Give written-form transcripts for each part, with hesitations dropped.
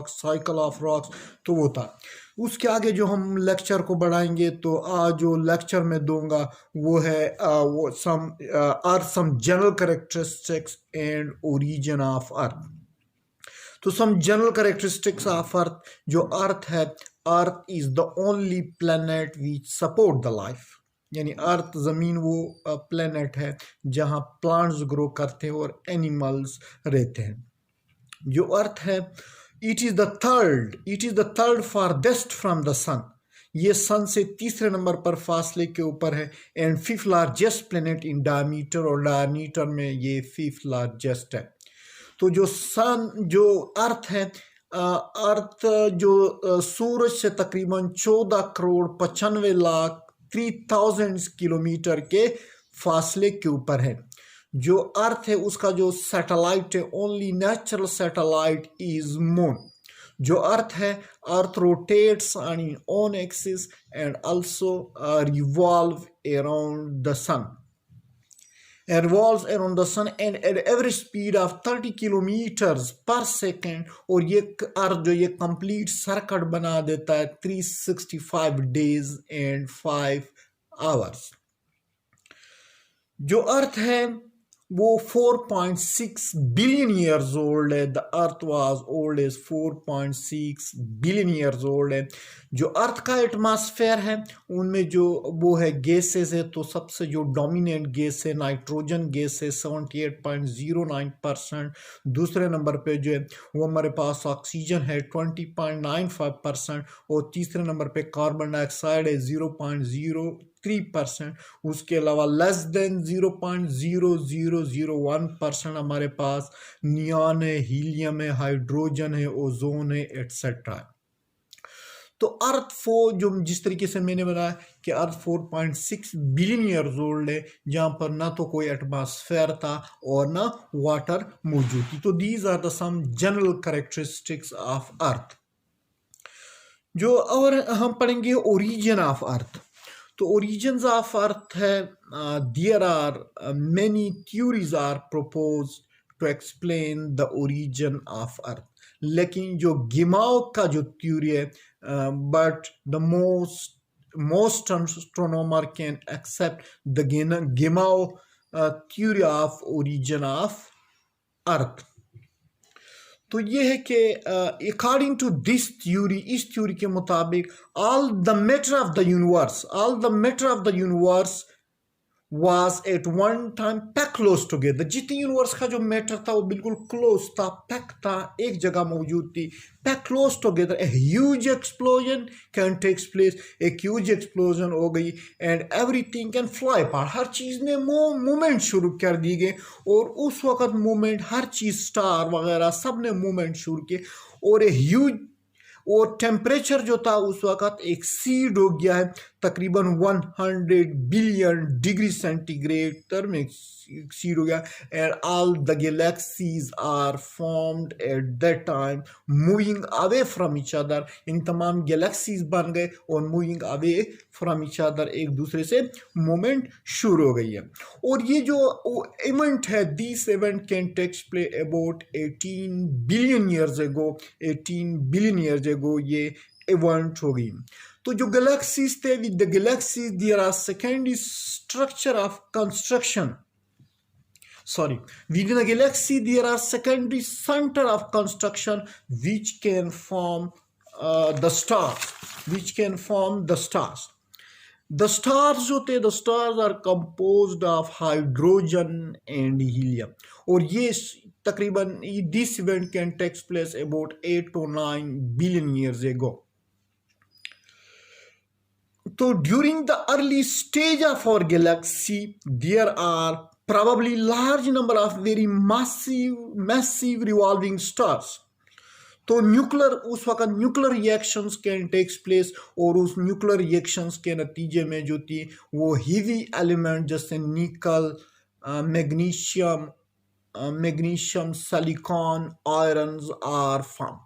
Cycle of rocks, तो वो था। उसके आगे जो हम लेक्चर को बढ़ाएंगे, तो आज जो लेक्चर में दूंगा वो है वो some earth, some general characteristics and origin of earth. तो some general characteristics of earth, जो अर्थ है, earth is the only planet which support the life. यानी अर्थ जमीन वो प्लेनेट है जहां प्लांट्स ग्रो करते हैं और एनिमल्स रहते हैं। जो अर्थ है, it is the third farthest from the sun. ये सन से तीसरे नंबर पर फासले के ऊपर है। And fifth largest planet in diameter, और डायमीटर में ये फिफ्थ लार्जेस्ट है। तो जो सन, जो अर्थ है, अर्थ जो सूरज से तकरीबन 14 करोड़ 95 लाख 3000 किलोमीटर के फासले के ऊपर है। जो अर्थ है उसका जो सैटेलाइट है, only natural satellite is moon. जो अर्थ है, earth rotates on in own axis and also revolve around the sun, revolves around the sun and at average speed of 30 kilometers per second। और ये अर्थ जो ये complete circuit बना देता है 365 days and 5 hours। जो अर्थ है वो 4.6 billion years old है। The earth was old age 4.6 billion years old है। जो अर्थ का एटमॉस्फेयर है उनमें जो वो है गैसेस है, तो सबसे जो डोमिनेंट गैस है नाइट्रोजन गैस है 78.09%। दूसरे नंबर पे जो है वो हमारे पास ऑक्सीजन है 20.95%। और तीसरे नंबर पे कार्बन डाइऑक्साइड है 0.03%। उसके अलावा लेस देन 0.0001% हमारे पास नियॉन है, हीलियम है, हाइड्रोजन है, ओजोन है, एटसेट्रा। तो अर्थ जो जिस तरीके से मैंने बताया कि अर्थ 4.6 बिलियन ईयर्स ओल्ड है, जहां पर ना तो कोई एटमॉस्फेयर था और ना वाटर मौजूद थी। तो these are the some general characteristics of earth. जो और हम पढ़ेंगे ओरिजिन ऑफ अर्थ। तो ओरिजिन्स ऑफ अर्थ है, there are many theories are propose to explain the origin of earth. लेकिन जो गिमाओ का जो थ्योरी है, but the most astronomer can accept the Gamow theory of origin of earth. तो ये है कि अकॉर्डिंग टू दिस थ्योरी, इस थ्योरी के मुताबिक all the matter of the universe was at one time packed close together। जितनी universe का जो मैटर था वो बिल्कुल क्लोज था, पैक था, एक जगह मौजूद थी, pack close together. A huge explosion can takes place, एक ह्यूज एक्सप्लोजन हो गई and everything can fly apart. हर चीज़ ने मूवमेंट शुरू कर दी गई, और उस वक्त मूवमेंट, हर चीज़, स्टार वगैरह सब ने मूवमेंट शुरू किए। और ए ह्यूज, और टेम्परेचर जो था उस वक्त एक्सीड हो गया है तकरीबन 100 बिलियन डिग्री सेंटीग्रेड में एक्सीड हो गया। And all the galaxies are formed at that time moving away from each other. इन तमाम गैलेक्सीज बन गए और moving away from each other, एक दूसरे से मूवमेंट शुरू हो गई है। और ये जो इवेंट है, this event can takes play about 18 billion years ago. 18 billion years एगो ये इवेंट हो गई। तो जो गैलेक्सीज थे, with the galaxies there are secondary structure of construction, sorry, within a galaxy there are secondary center of construction which can form the stars, the stars जो थे, the stars are composed of hydrogen and helium। और ये तकरीबन this event can take place about 8 to 9 billion years ago। तो during the early stage of our galaxy there are probably large number of very massive revolving stars। तो nuclear, उस वक्त nuclear reactions can takes place, और उस nuclear reactions के नतीजे में जो थी वो हेवी एलिमेंट जैसे निकल, magnesium, magnesium, silicon, irons are formed.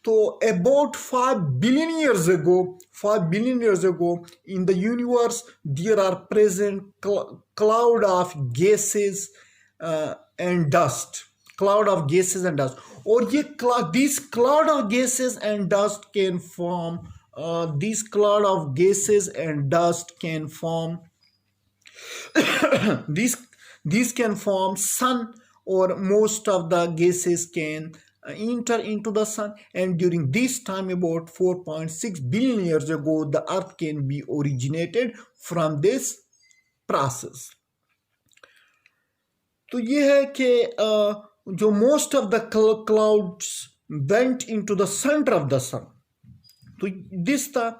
So about 5 billion years ago, 5 billion years ago, in the universe, there are present cloud of gases and dust. Cloud of gases and dust. Or these cloud of gases and dust can form. These cloud of gases and dust can form these these can form sun, or most of the gases can enter into the sun, and during this time about 4.6 billion years ago the earth can be originated from this process. तो ये है कि जो most of the clouds went into the center of the sun. तो this था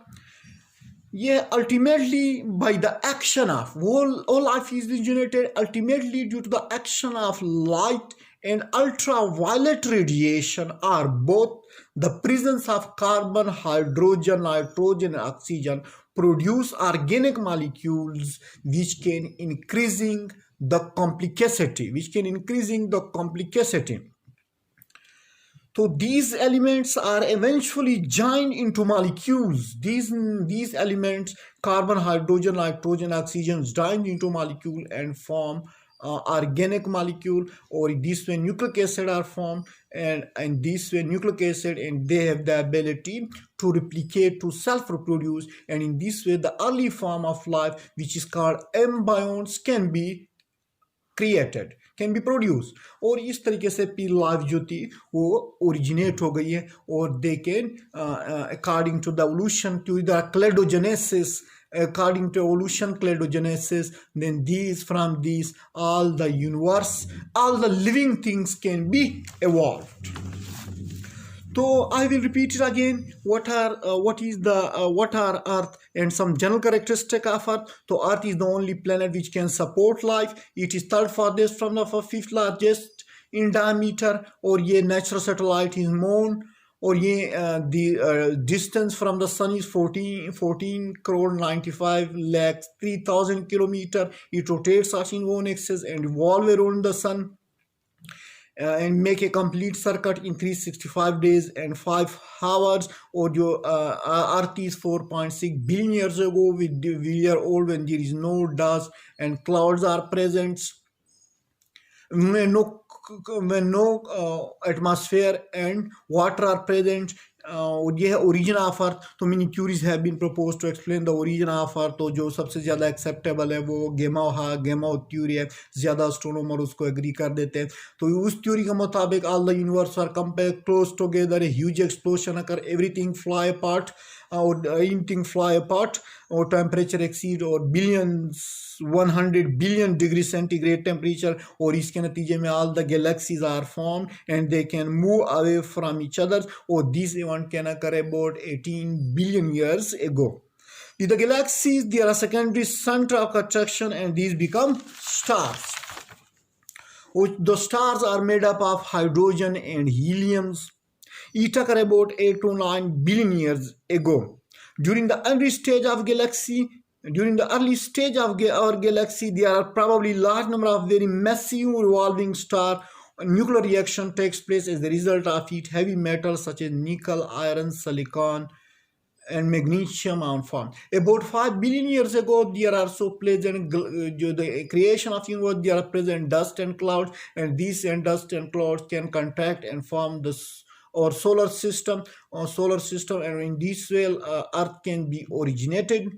yeah, ultimately by the action of all life is generated ultimately due to the action of light and ultraviolet radiation, are both the presence of carbon, hydrogen, nitrogen, and oxygen produce organic molecules which can increasing the complexity, So these elements are eventually joined into molecules. These elements, carbon, hydrogen, nitrogen, oxygen, join into molecule and form organic molecule, or this way nucleic acid are formed, and this way nucleic acid, and they have the ability to replicate, to self-reproduce, and in this way the early form of life, which is called embryons, can be created, can be produced. और इस तरीके से P life जो थी वो originate हो गई है, और they can according to the evolution to the cladogenesis, according to evolution cladogenesis, then from these all the universe, all the living things can be evolved. So I will repeat it again. What are Earth and some general characteristic of Earth. So Earth is the only planet which can support life. It is third farthest from the fifth largest in diameter. और ये natural satellite is Moon. और ये the distance from the sun is 14 crore 95 lakhs 3,000 kilometer. It rotates in one axis and revolve around the sun. And make a complete circuit in 365 days and 5 hours. Or your Earth is 4.6 billion years ago. We are old when there is no dust and clouds are present. When no atmosphere and water are present. ये है origin of Earth. तो many theories have been proposed to explain the origin of Earth. तो जो सबसे ज़्यादा acceptable है वो गेमा theory है. ज़्यादा astronomer उसको agree कर देते हैं. तो उस theory के मुताबिक all the universe are compact close together, a huge explosion occur, everything fly apart, or temperature exceed or 100 billion degree centigrade temperature, और इसके नतीजे में all the galaxies are formed and they can move away from each other. Or this event can occur about 18 billion years ago. With the galaxies, there are secondary center of attraction and these become stars. The stars are made up of hydrogen and helium. It occurred about 8 to 9 billion years ago. During the early stage of our galaxy, there are probably large number of very massive revolving stars. A nuclear reaction takes place as the result of it. Heavy metals such as nickel, iron, silicon, and magnesium are formed. About 5 billion years ago, there are so present the creation of universe. There are present dust and clouds, and these dust and clouds can contract and form our solar system, and in this way, Earth can be originated.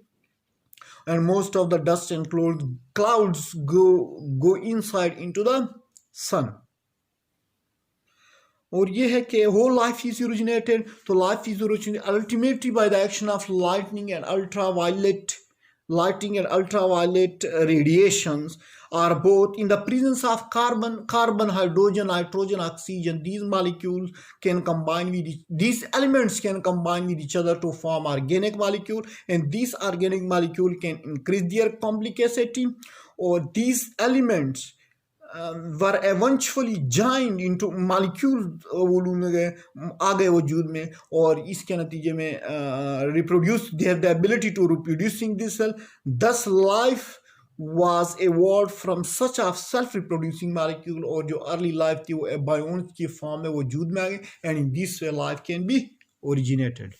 And most of the dust and clouds go inside into the sun. और ये है कि whole life is originated. So life is originated ultimately by the action of lightning and ultraviolet radiations, are both in the presence of carbon, hydrogen, nitrogen, oxygen. These molecules can combine with these elements can combine with each other to form organic molecule, and this organic molecule can increase their complexity. Or these elements were eventually joined into molecule आ गए वजूद में, और इसके नतीजे में reproduce. They have the ability to reproducing this cell. Thus life was evolved from such a self reproducing molecule, और जो early life थी वो बायोन्स की फॉर्म में वजूद में आ गई, and in this way life can be originated.